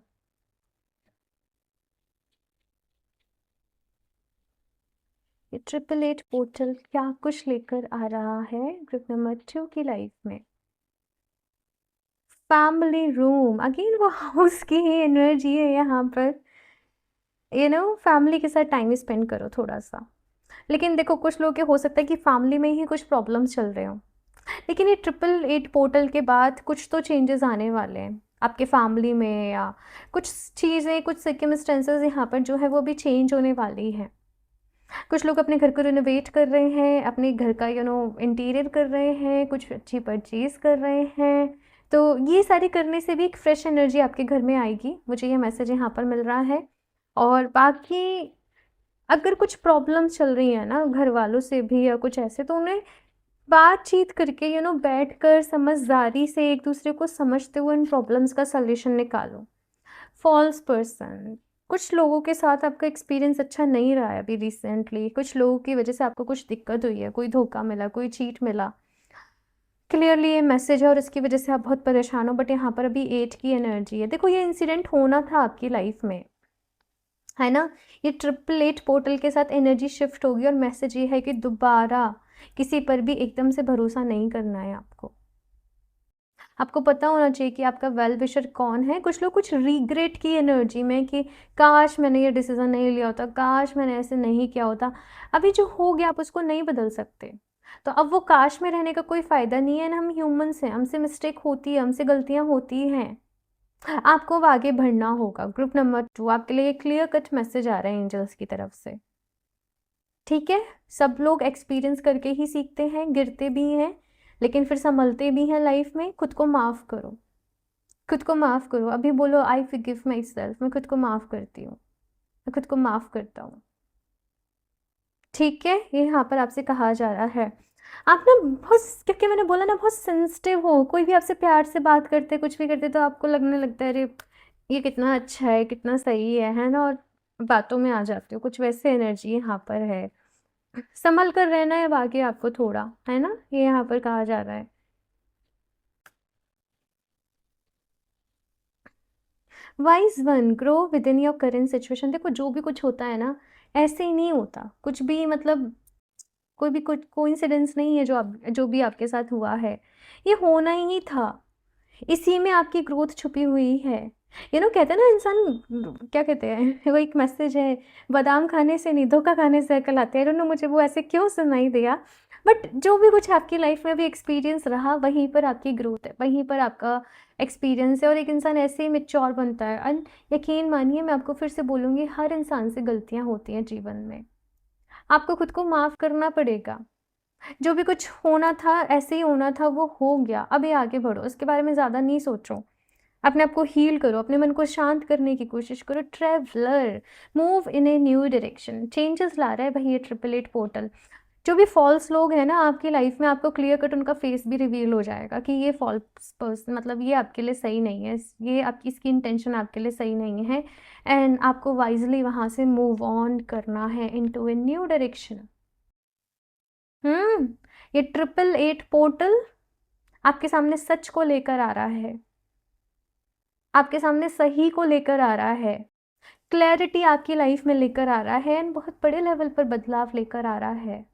ये 888 पोर्टल क्या कुछ लेकर आ रहा है ग्रुप नंबर 2 की लाइफ में? फैमिली रूम, अगेन वो हाउस की ही एनर्जी है यहाँ पर। फैमिली के साथ टाइम स्पेंड करो थोड़ा सा। लेकिन देखो, कुछ लोग के हो सकता है कि फैमिली में ही कुछ प्रॉब्लम्स चल रहे हो, लेकिन ये 888 पोर्टल के बाद कुछ तो चेंजेस आने वाले हैं आपके फैमिली में, या कुछ चीज़ें, कुछ सर्कमस्टेंसेस यहाँ पर जो है वो भी चेंज होने वाली है। कुछ लोग अपने घर को रिनोवेट कर रहे हैं, अपने घर का इंटीरियर कर रहे हैं, कुछ अच्छी परचेज़ कर रहे हैं। तो ये सारी करने से भी एक फ्रेश एनर्जी आपके घर में आएगी, मुझे ये मैसेज यहाँ पर मिल रहा है। और बाकी अगर कुछ प्रॉब्लम्स चल रही हैं ना घर वालों से भी या कुछ ऐसे, तो उन्हें बातचीत करके बैठकर समझदारी से एक दूसरे को समझते हुए इन प्रॉब्लम्स का सॉल्यूशन निकालो। फॉल्स पर्सन, कुछ लोगों के साथ आपका एक्सपीरियंस अच्छा नहीं रहा है अभी रिसेंटली, कुछ लोगों की वजह से आपको कुछ दिक्कत हुई है, कोई धोखा मिला, कोई चीट मिला, क्लियरली ये मैसेज है और इसकी वजह से आप बहुत परेशान हो। बट यहाँ पर अभी 8 की एनर्जी है। देखो, ये इंसिडेंट होना था आपकी लाइफ में, है ना? ये 888 पोर्टल के साथ एनर्जी शिफ्ट होगी और मैसेज ये है कि दोबारा किसी पर भी एकदम से भरोसा नहीं करना है आपको। आपको पता होना चाहिए कि आपका वेल विशर कौन है। कुछ लोग कुछ रिग्रेट की एनर्जी में कि काश मैंने ये डिसीजन नहीं लिया होता, काश मैंने ऐसे नहीं किया होता। अभी जो हो गया आप उसको नहीं बदल सकते, तो अब वो काश में रहने का कोई फ़ायदा नहीं है ना। हम ह्यूमंस हैं, हमसे मिस्टेक होती है, हमसे गलतियाँ होती हैं। आपको अब आगे बढ़ना होगा। ग्रुप नंबर 2 आपके लिए क्लियर कट मैसेज आ रहा है एंजल्स की तरफ से। ठीक है, सब लोग एक्सपीरियंस करके ही सीखते हैं, गिरते भी हैं, लेकिन फिर संभलते भी हैं लाइफ में। खुद को माफ़ करो, खुद को माफ़ करो। अभी बोलो आई फॉरगिव माई सेल्फ, मैं खुद को माफ़ करती हूँ, मैं खुद को माफ़ करता हूँ। ठीक है, ये यहाँ पर आपसे कहा जा रहा है। आप ना बहुत, क्योंकि मैंने बोला ना, बहुत सेंसिटिव हो। कोई भी आपसे प्यार से बात करते, कुछ भी करते, तो आपको लगने लगता है अरे ये कितना अच्छा है, कितना सही है ना? और बातों में आ जाते हो। कुछ वैसे एनर्जी यहाँ पर है। संभल कर रहना है बाकी आपको थोड़ा, है ना? ये यहाँ पर कहा जा रहा है। Wise one, grow with in your current situation. देखो, जो भी कुछ होता है ना, ऐसे ही नहीं होता कुछ भी, मतलब कोई भी कुछ कोइंसिडेंस नहीं है। जो भी आपके साथ हुआ है, ये होना ही था। इसी में आपकी ग्रोथ छुपी हुई है। कहते हैं ना, इंसान क्या कहते हैं, वो एक मैसेज है, बादाम खाने से नहीं धोखा खाने से अकल आती है। आई डोंट नो मुझे वो ऐसे क्यों सुनाई दिया, बट जो भी कुछ आपकी लाइफ में अभी एक्सपीरियंस रहा, वहीं पर आपकी ग्रोथ है, वहीं पर आपका एक्सपीरियंस है। और एक इंसान ऐसे ही मेच्योर बनता है। एंड यकीन मानिए, मैं आपको फिर से बोलूँगी, हर इंसान से गलतियाँ होती हैं जीवन में। आपको खुद को माफ़ करना पड़ेगा। जो भी कुछ होना था ऐसे ही होना था, वो हो गया। अभी आगे बढ़ो, इसके बारे में ज़्यादा नहीं सोचो। अपने आप को हील करो, अपने मन को शांत करने की कोशिश करो। Traveller, move in a new direction, changes ला रहा है भाई ये 888 पोर्टल। जो भी फॉल्स लोग हैं ना आपकी लाइफ में, आपको क्लियर कट उनका फेस भी रिवील हो जाएगा कि ये फॉल्स पर्सन, मतलब ये आपके लिए सही नहीं है, ये आपकी इसकी इंटेंशन आपके लिए सही नहीं है। एंड आपको वाइजली वहाँ से मूव ऑन करना है इनटू ए न्यू डायरेक्शन। ये 888 पोर्टल आपके सामने सच को लेकर आ रहा है, आपके सामने सही को लेकर आ रहा है, क्लैरिटी आपकी लाइफ में लेकर आ रहा है, एंड बहुत बड़े लेवल पर बदलाव लेकर आ रहा है।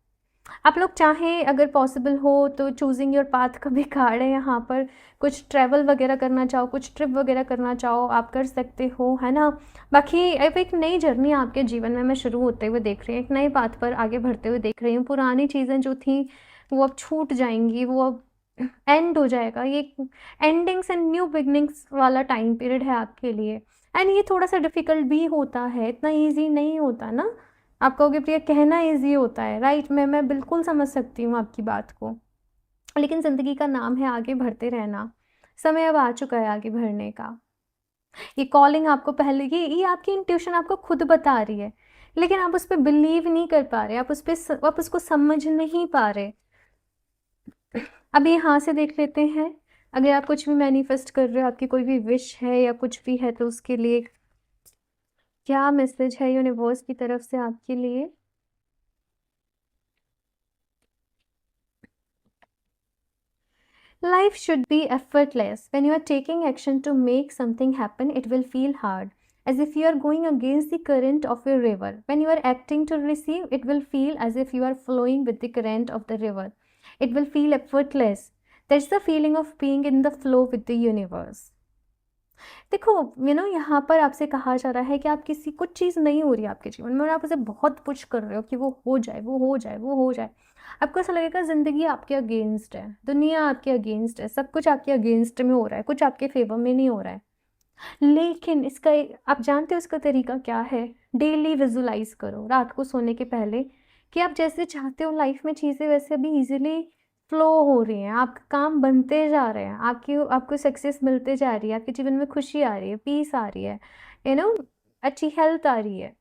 आप लोग चाहें, अगर पॉसिबल हो, तो चूजिंग योर पाथ का भी कार्ड है यहाँ पर। कुछ ट्रैवल वगैरह करना चाहो, कुछ ट्रिप वगैरह करना चाहो, आप कर सकते हो, है ना? बाकी अब एक नई जर्नी आपके जीवन में मैं शुरू होते हुए देख रही हूँ, एक नए पाथ पर आगे बढ़ते हुए देख रही हूँ। पुरानी चीज़ें जो थी वो अब छूट जाएंगी, वो अब एंड हो जाएगा। ये एंडिंग्स एंड न्यू बिगनिंग्स वाला टाइम पीरियड है आपके लिए। एंड ये थोड़ा सा डिफ़िकल्ट भी होता है, इतना ईजी नहीं होता ना। आप कहोगे प्रिया कहना ईजी होता है, राइट? मैं बिल्कुल समझ सकती हूँ आपकी बात को, लेकिन ज़िंदगी का नाम है आगे बढ़ते रहना। समय अब आ चुका है आगे बढ़ने का। ये कॉलिंग आपको पहले, ये आपकी इंट्यूशन आपको खुद बता रही है, लेकिन आप उस पर बिलीव नहीं कर पा रहे, आप उसको समझ नहीं पा रहे। अभी यहाँ से देख लेते हैं, अगर आप कुछ भी मैनिफेस्ट कर रहे हो, आपकी कोई भी विश है या कुछ भी है, तो उसके लिए क्या मैसेज है यूनिवर्स की तरफ से आपके लिए? Life should be effortless. When you are taking action to make something happen, it will feel hard, as if you are going against the current of a river. When you are acting to receive, it will feel as if you are flowing with the current of the river. It will feel effortless. That's the feeling of being in the flow with the universe. देखो, यहाँ पर आपसे कहा जा रहा है कि आप किसी कुछ चीज़ नहीं हो रही है आपके जीवन में और आप उसे बहुत पुश कर रहे हो कि वो हो जाए, वो हो जाए, वो हो जाए। आपको ऐसा लगेगा ज़िंदगी आपके अगेंस्ट है, दुनिया आपके अगेंस्ट है, सब कुछ आपके अगेंस्ट में हो रहा है, कुछ आपके फेवर में नहीं हो रहा है। लेकिन आप जानते हो इसका तरीका क्या है? डेली विजुलाइज करो रात को सोने के पहले कि आप जैसे चाहते हो लाइफ में चीज़ें वैसे अभी इजीली फ्लो हो रही हैं, आपके काम बनते जा रहे हैं, आपको सक्सेस मिलते जा रही है, आपके जीवन में खुशी आ रही है, पीस आ रही है, यू नो अच्छी हेल्थ आ रही है,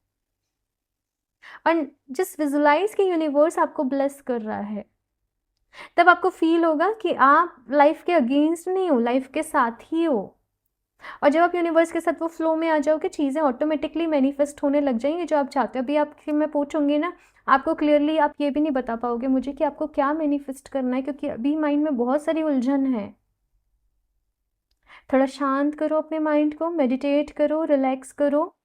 और जस्ट विजुलाइज कि यूनिवर्स आपको ब्लेस कर रहा है, तब आपको फील होगा कि आप लाइफ के अगेंस्ट नहीं हो, लाइफ के साथ ही हो। और जब आप यूनिवर्स के साथ वो फ्लो में आ जाओगे, चीज़ें ऑटोमेटिकली मैनिफेस्ट होने लग जाएंगी जो आप चाहते हो। अभी आपसे मैं पूछूंगी ना, आपको क्लियरली आप ये भी नहीं बता पाओगे मुझे कि आपको क्या मैनिफेस्ट करना है, क्योंकि अभी माइंड में बहुत सारी उलझन है। थोड़ा शांत करो अपने माइंड को, मेडिटेट करो, रिलैक्स करो,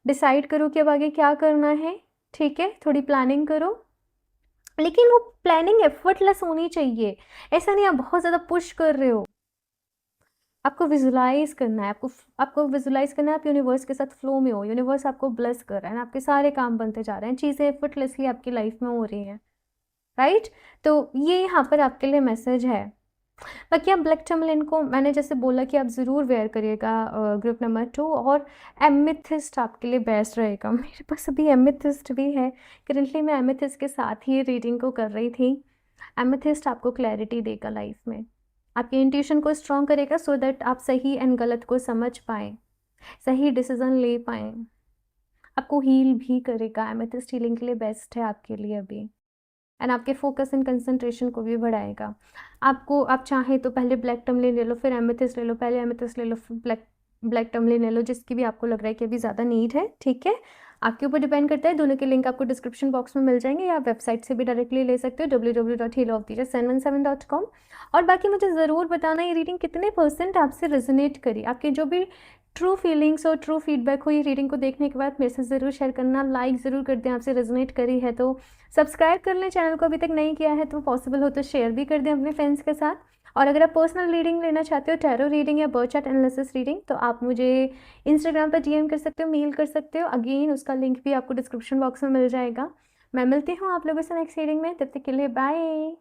डिसाइड करो कि अब आगे क्या करना है, ठीक है? थोड़ी प्लानिंग करो, लेकिन वो प्लानिंग एफर्टलेस होनी चाहिए। ऐसा नहीं आप बहुत ज़्यादा पुश कर रहे हो। आपको विजुलाइज करना है, आपको विजुलाइज करना है आप यूनिवर्स के साथ फ्लो में हो, यूनिवर्स आपको ब्लेस कर रहा है, आपके सारे काम बनते जा रहे हैं, चीज़ें एफर्टलेसली आपकी लाइफ में हो रही हैं, राइट? तो ये यहाँ पर आपके लिए मैसेज है। बाकी आप ब्लैक टर्मलिन को मैंने जैसे बोला कि आप ज़रूर वेयर करिएगा ग्रुप नंबर 2, और एमेथिस्ट आपके लिए बेस्ट रहेगा। मेरे पास अभी एमेथिस्ट भी है, करंटली मैं एमेथिस्ट के साथ ही रीडिंग को कर रही थी। एमेथिस्ट आपको क्लैरिटी देगा लाइफ में, आपके इंट्यूशन को स्ट्रॉन्ग करेगा, सो दैट आप सही एंड गलत को समझ पाएँ, सही डिसीजन ले पाएँ, आपको हील भी करेगा। एमेथिस्ट हीलिंग के लिए बेस्ट है आपके लिए अभी, एंड आपके फोकस एंड कंसंट्रेशन को भी बढ़ाएगा। आपको आप चाहें तो पहले ब्लैक टर्मलिन ले लो, फिर एमेथिस्ट ले लो, पहले एमेथिस्ट ले लो, फिर ब्लैक टर्मलिन ले लो, जिसकी भी आपको लग रहा है कि अभी ज़्यादा नीड है, ठीक है? आपके ऊपर डिपेंड करता है। दोनों के लिंक आपको डिस्क्रिप्शन बॉक्स में मिल जाएंगे, या आप वेबसाइट से भी डायरेक्टली ले सकते हो www.healofthejust717.com। और बाकी मुझे ज़रूर बताना ये रीडिंग कितने % आपसे रेजोनेट करी, आपकी जो भी ट्रू फीलिंग्स और ट्रू फीडबैक हो ये रीडिंग को देखने के बाद मेरे से ज़रूर शेयर करना, लाइक ज़रूर कर दें, आपसे रेजोनेट करी है तो सब्सक्राइब कर लें, चैनल को अभी तक नहीं किया है तो पॉसिबल हो तो शेयर भी कर दें अपने फ्रेंड्स के साथ। और अगर आप पर्सनल रीडिंग लेना चाहते हो, टैरो रीडिंग या बर्थ चार्ट एनालिसिस रीडिंग, तो आप मुझे इंस्टाग्राम पर डीएम कर सकते हो, मेल कर सकते हो, अगेन उसका लिंक भी आपको डिस्क्रिप्शन बॉक्स में मिल जाएगा। मैं मिलती हूँ आप लोगों से नेक्स्ट रीडिंग में, तब तक के लिए बाय।